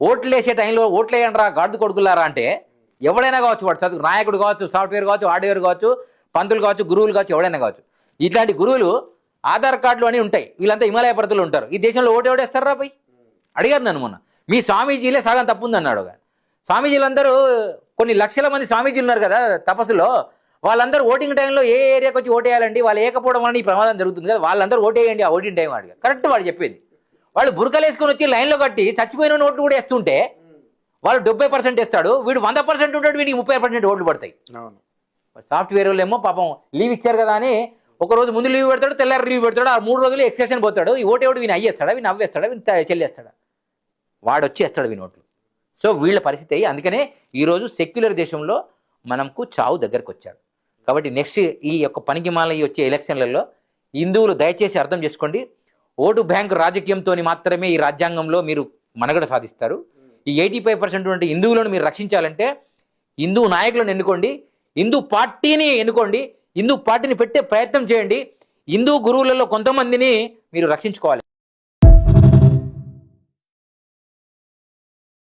ఓట్లు వేసే టైంలో ఓట్లు వేయండి రా గాడిద కొడుకులారా అంటే ఎవడైనా కావచ్చు, వాడు చదువు నాయకుడు కావచ్చు, సాఫ్ట్వేర్ కావచ్చు, హార్డ్వేర్ కావచ్చు, పంతులు కావచ్చు, గురువులు కావచ్చు, ఎవడైనా కావచ్చు. ఇట్లాంటి గురువులు ఆధార్ కార్డులు అని ఉంటాయి. వీళ్ళంతా హిమాలయ పర్వతాలు ఉంటారు. ఈ దేశంలో ఓటు ఎవడేస్తారా పోయి అడిగారు నన్ను మొన్న. మీ స్వామీజీలే సగం తప్పు ఉందన్నాడు. స్వామీజీలందరూ కొన్ని లక్షల మంది స్వామీజీలు ఉన్నారు కదా తపస్సులో, వాళ్ళందరూ ఓటింగ్ టైంలో ఏ ఏరియాకి వచ్చి ఓటేయాలండి, వాళ్ళు ఏకపోవడం వల్ల ఈ ప్రమాదం జరుగుతుంది కదా, వాళ్ళందరూ ఓటేయండి ఆ ఓటింగ్ టైం అడిగారు. కరెక్ట్ వాడు చెప్పేది. వాళ్ళు బురకలు వేసుకొని వచ్చి లైన్లో కట్టి చచ్చిపోయిన ఓట్లు కూడా వేస్తుంటే వాళ్ళు 70% వేస్తాడు, వీడు 100% ఉంటాడు, వీడికి 30% ఓట్లు పడతాయి. సాఫ్ట్వేర్ వాళ్ళు ఏమో పాపం లీవ్ ఇచ్చారు కదా అని ఒక రోజు ముందు లీవ్ పెడతాడు, తెల్లారి లీవ్ పెడతాడు, ఆ 3 రోజులు ఎక్స్టెన్షన్ పోతాడు. ఈ ఓటేవాడు వీని అయ్యేస్తాడా, వీని అవ్వేస్తాడా, వీని చెల్లేస్తాడా, వాడు వచ్చేస్తాడు వీని ఓట్లు. సో వీళ్ళ పరిస్థితి అయ్యి, అందుకనే ఈరోజు సెక్యులర్ దేశంలో మనకు చావు దగ్గరకు వచ్చాడు. కాబట్టి నెక్స్ట్ ఈ యొక్క పనికిమాల వచ్చే ఎలక్షన్లలో హిందువులు దయచేసి అర్థం చేసుకోండి, ఓటు బ్యాంకు రాజకీయంతో మాత్రమే ఈ రాజ్యాంగంలో మీరు మనుగడ సాధిస్తారు. ఈ 85% ఉంటే హిందువులను మీరు రక్షించాలంటే హిందూ నాయకులను ఎన్నుకోండి, హిందూ పార్టీని ఎన్నుకోండి, హిందూ పార్టీని పెట్టే ప్రయత్నం చేయండి. హిందూ గురువులలో కొంతమందిని మీరు రక్షించుకోవాలి.